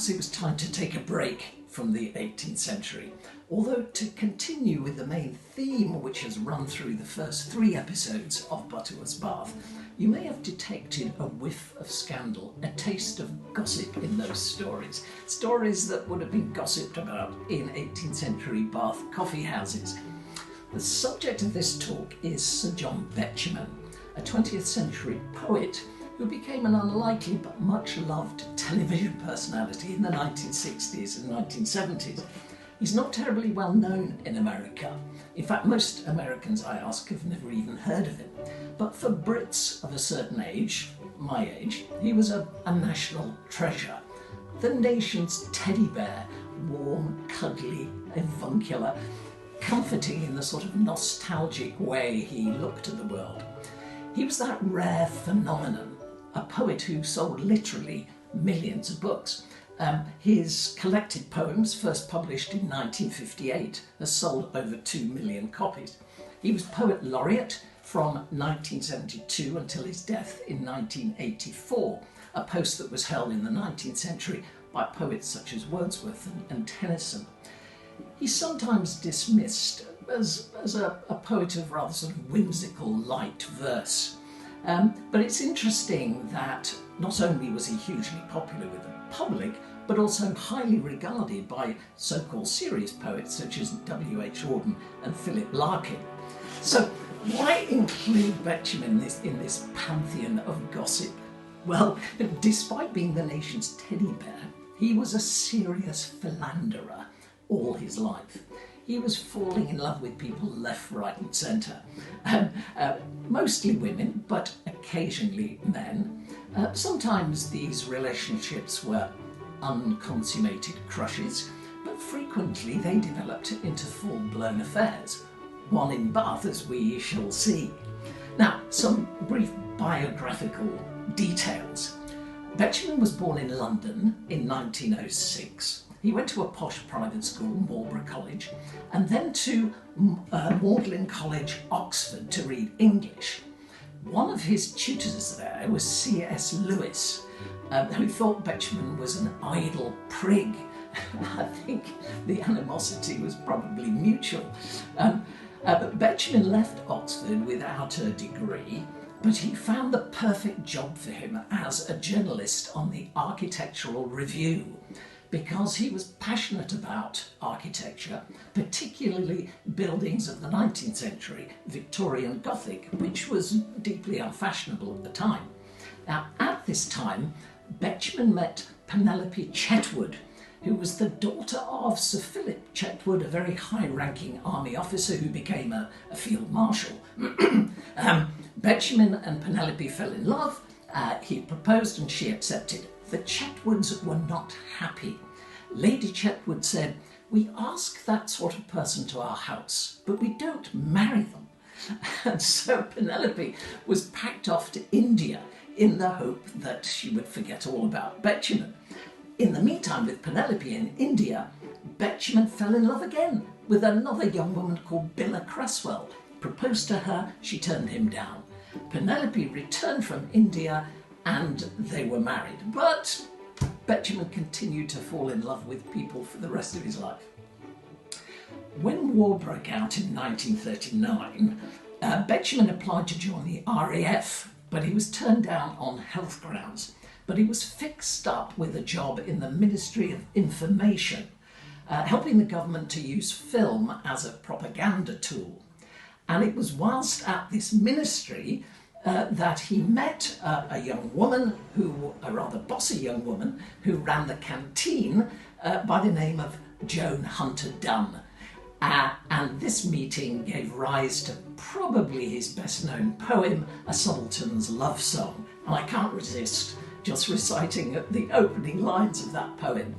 perhaps it was time to take a break from the 18th century. Although to continue with the main theme which has run through the first 3 episodes of Butterworth's Bath, you may have detected a whiff of scandal, a taste of gossip in those stories. Stories that would have been gossiped about in 18th century Bath coffee houses. The subject of this talk is Sir John Betjeman, a 20th century poet who became an unlikely but much loved television personality in the 1960s and 1970s. He's not terribly well known in America. In fact, most Americans I ask have never even heard of him. But for Brits of a certain age, my age, he was a national treasure. The nation's teddy bear, warm, cuddly, avuncular, comforting in the sort of nostalgic way he looked at the world. He was that rare phenomenon, a poet who sold literally millions of books. His collected poems, first published in 1958, has sold over 2 million copies. He was Poet Laureate from 1972 until his death in 1984, a post that was held in the 19th century by poets such as Wordsworth and Tennyson. He's sometimes dismissed as a poet of rather sort of whimsical, light verse. But it's interesting that not only was he hugely popular with the public, but also highly regarded by so-called serious poets such as W.H. Auden and Philip Larkin. So why include Betjeman in this pantheon of gossip? Well, despite being the nation's teddy bear, he was a serious philanderer all his life. He was falling in love with people left, right and centre. Mostly women, but occasionally men. Sometimes these relationships were unconsummated crushes, but frequently they developed into full-blown affairs. One in Bath, as we shall see. Now, some brief biographical details. Betjeman was born in London in 1906. He went to a posh private school, Marlborough College, and then to Magdalen College, Oxford, to read English. One of his tutors there was C.S. Lewis, who thought Betjeman was an idle prig. I think the animosity was probably mutual. But Betjeman left Oxford without a degree, but he found the perfect job for him as a journalist on the Architectural Review, because he was passionate about architecture, particularly buildings of the 19th century, Victorian Gothic, which was deeply unfashionable at the time. Now, at this time, Betjeman met Penelope Chetwood, who was the daughter of Sir Philip Chetwood, a very high-ranking army officer who became a field marshal. Betjeman and Penelope fell in love. He proposed and she accepted. The Chetwoods were not happy. Lady Chetwood said, "We ask that sort of person to our house, but we don't marry them." And so Penelope was packed off to India in the hope that she would forget all about Betjeman. In the meantime, with Penelope in India, Betjeman fell in love again with another young woman called Billa Cresswell. Proposed to her, she turned him down. Penelope returned from India and they were married. But Betjeman continued to fall in love with people for the rest of his life. When war broke out in 1939, Betjeman applied to join the RAF, but he was turned down on health grounds. But he was fixed up with a job in the Ministry of Information, helping the government to use film as a propaganda tool. And it was whilst at this ministry that he met a young woman, a rather bossy young woman, who ran the canteen by the name of Joan Hunter Dunn. And this meeting gave rise to probably his best-known poem, A Subaltern's Love Song. And I can't resist just reciting the opening lines of that poem.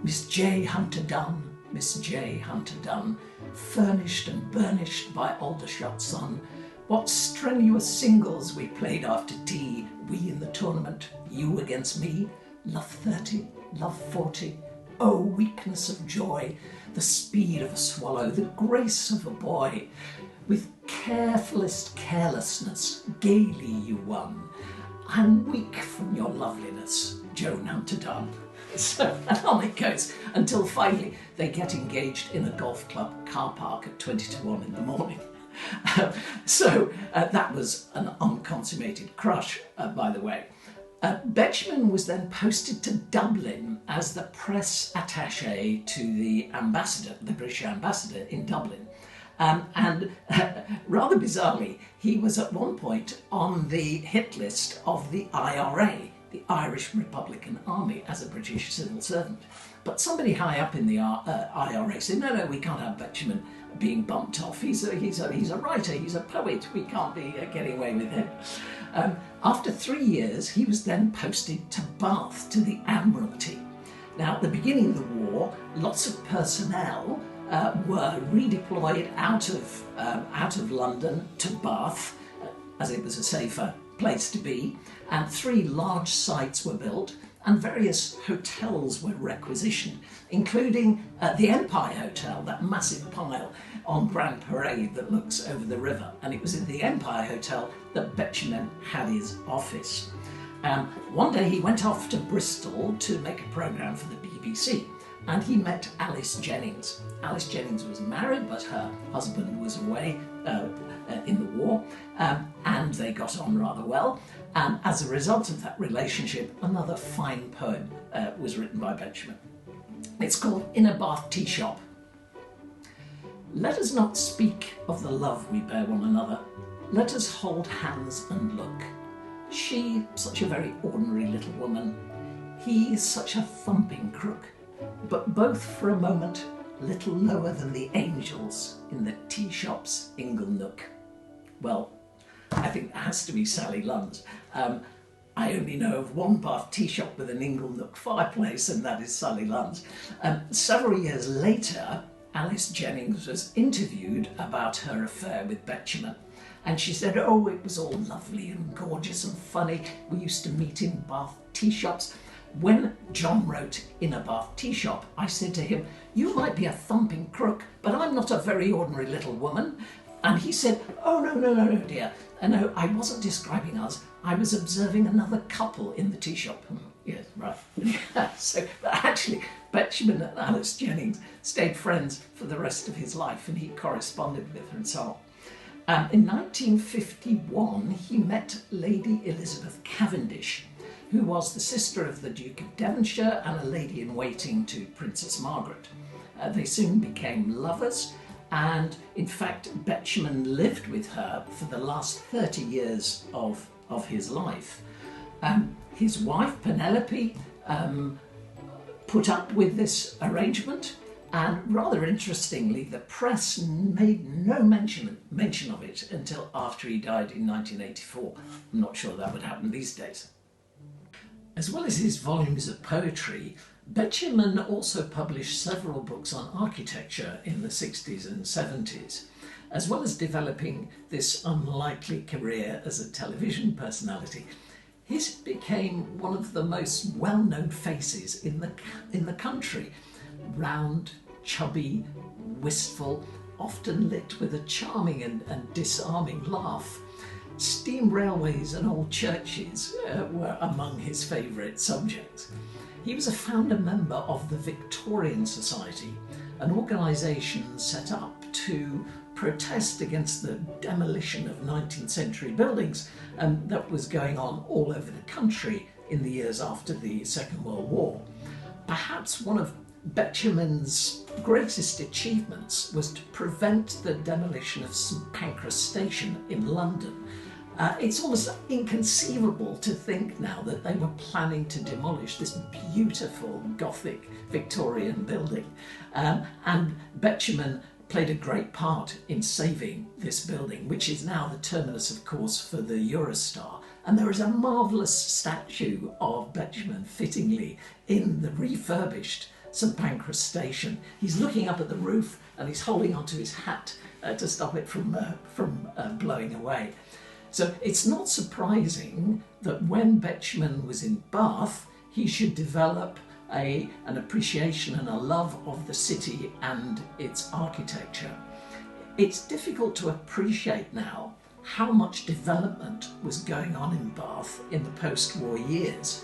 Miss J. Hunter Dunn, Miss J. Hunter Dunn, furnished and burnished by Aldershot sun, what strenuous singles we played after tea, we in the tournament, you against me, love 30, love 40, oh weakness of joy, the speed of a swallow, the grace of a boy, with carefullest carelessness, gaily you won. I'm weak from your loveliness, Joan Hunter Dunn. So, and on it goes until finally they get engaged in a golf club car park at 20 to 1 in the morning. That was an unconsummated crush, by the way. Betjeman was then posted to Dublin as the press attaché to the ambassador, the British ambassador in Dublin. Rather bizarrely, he was at one point on the hit list of the IRA, the Irish Republican Army, as a British civil servant. But somebody high up in the IRA said, no, we can't have Betjeman being bumped off. He's a writer, he's a poet, we can't be getting away with him. After 3 years, he was then posted to Bath, to the Admiralty. Now, at the beginning of the war, lots of personnel were redeployed out of London to Bath, as it was a safer place to be, and 3 large sites were built, and various hotels were requisitioned, including the Empire Hotel, that massive pile on Grand Parade that looks over the river. And it was in the Empire Hotel that Betjeman had his office. One day he went off to Bristol to make a programme for the BBC, and he met Alice Jennings. Alice Jennings was married, but her husband was away in the war, and they got on rather well. And as a result of that relationship, another fine poem was written by Betjeman. It's called In a Bath Tea Shop. Let us not speak of the love we bear one another. Let us hold hands and look. She, such a very ordinary little woman. He, such a thumping crook. But both for a moment, little lower than the angels in the tea shop's ingle nook. Well, I think that has to be Sally Lunn's. I only know of one Bath tea shop with an ingle nook fireplace, and that is Sally Lunn's. Several years later, Alice Jennings was interviewed about her affair with Betjeman, and she said, oh, it was all lovely and gorgeous and funny. We used to meet in Bath tea shops. When John wrote In a Bath Tea Shop, I said to him, you might be a thumping crook, but I'm not a very ordinary little woman. And he said, oh, no, dear. No, I wasn't describing us. I was observing another couple in the tea shop. Yes, right. So, but actually, Betjeman and Alice Jennings stayed friends for the rest of his life, and he corresponded with her and so on. In 1951, he met Lady Elizabeth Cavendish, who was the sister of the Duke of Devonshire and a lady-in-waiting to Princess Margaret. They soon became lovers, and in fact Betjeman lived with her for the last 30 years of his life. His wife Penelope put up with this arrangement, and rather interestingly the press made no mention of it until after he died in 1984. I'm not sure that would happen these days. As well as his volumes of poetry, Betjeman also published several books on architecture in the 60s and 70s, as well as developing this unlikely career as a television personality. He became one of the most well-known faces in the country. Round, chubby, wistful, often lit with a charming and disarming laugh. Steam railways and old churches were among his favourite subjects. He was a founder member of the Victorian Society, an organisation set up to protest against the demolition of 19th century buildings that was going on all over the country in the years after the Second World War. Perhaps one of Betjeman's greatest achievements was to prevent the demolition of St Pancras Station in London. It's almost inconceivable to think now that they were planning to demolish this beautiful Gothic Victorian building. And Betjeman played a great part in saving this building, which is now the terminus, of course, for the Eurostar. And there is a marvellous statue of Betjeman, fittingly, in the refurbished St Pancras Station. He's looking up at the roof and he's holding onto his hat to stop it from blowing away. So it's not surprising that when Betjeman was in Bath, he should develop an appreciation and a love of the city and its architecture. It's difficult to appreciate now how much development was going on in Bath in the post-war years.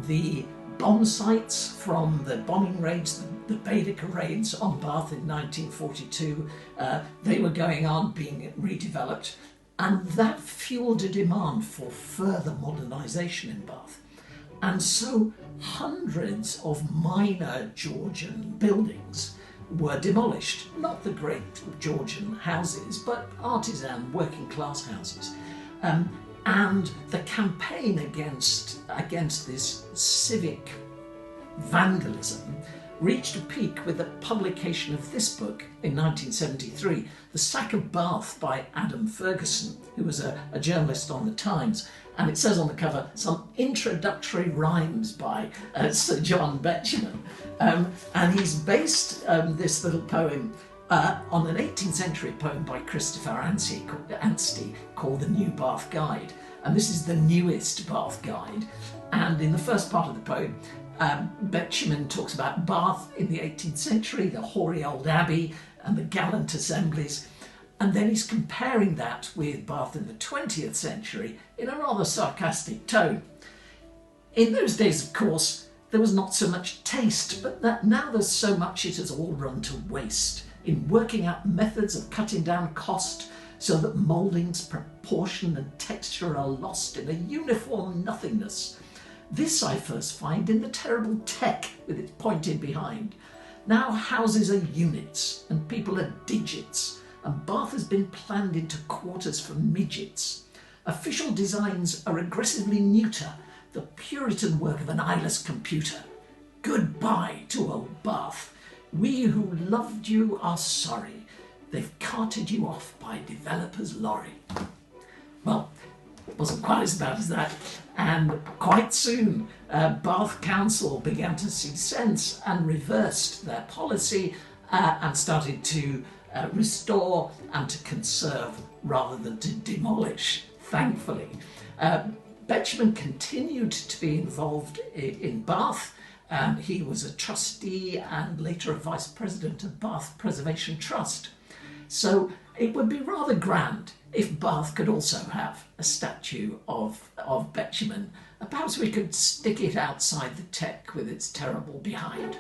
The bomb sites from the bombing raids, the Baedeker raids on Bath in 1942. They were going on, being redeveloped, and that fuelled a demand for further modernisation in Bath. And so hundreds of minor Georgian buildings were demolished. Not the great Georgian houses, but artisan working class houses. And the campaign against this civic vandalism reached a peak with the publication of this book in 1973, The Sack of Bath by Adam Ferguson, who was a journalist on the Times. And it says on the cover, some introductory rhymes by Sir John Betjeman. And he's based this little poem on an 18th century poem by Christopher Anstey called The New Bath Guide. And this is the newest Bath Guide. And in the first part of the poem, Betjeman talks about Bath in the 18th century, the hoary old abbey and the gallant assemblies. And then he's comparing that with Bath in the 20th century in a rather sarcastic tone. In those days, of course, there was not so much taste, but now there's so much it has all run to waste in working out methods of cutting down cost so that mouldings, proportion and texture are lost in a uniform nothingness. This I first find in the terrible tech with its pointed behind. Now houses are units and people are digits, and Bath has been planned into quarters for midgets. Official designs are aggressively neuter, the Puritan work of an eyeless computer. Goodbye to old Bath. We who loved you are sorry. They've carted you off by developers' lorry. Well, it wasn't quite as bad as that. And quite soon, Bath Council began to see sense and reversed their policy and started to restore and to conserve rather than to demolish, thankfully. Betjeman continued to be involved in Bath. He was a trustee and later a vice president of Bath Preservation Trust. So it would be rather grand if Bath could also have a statue of Betjeman. Perhaps we could stick it outside the tech with its terrible behind.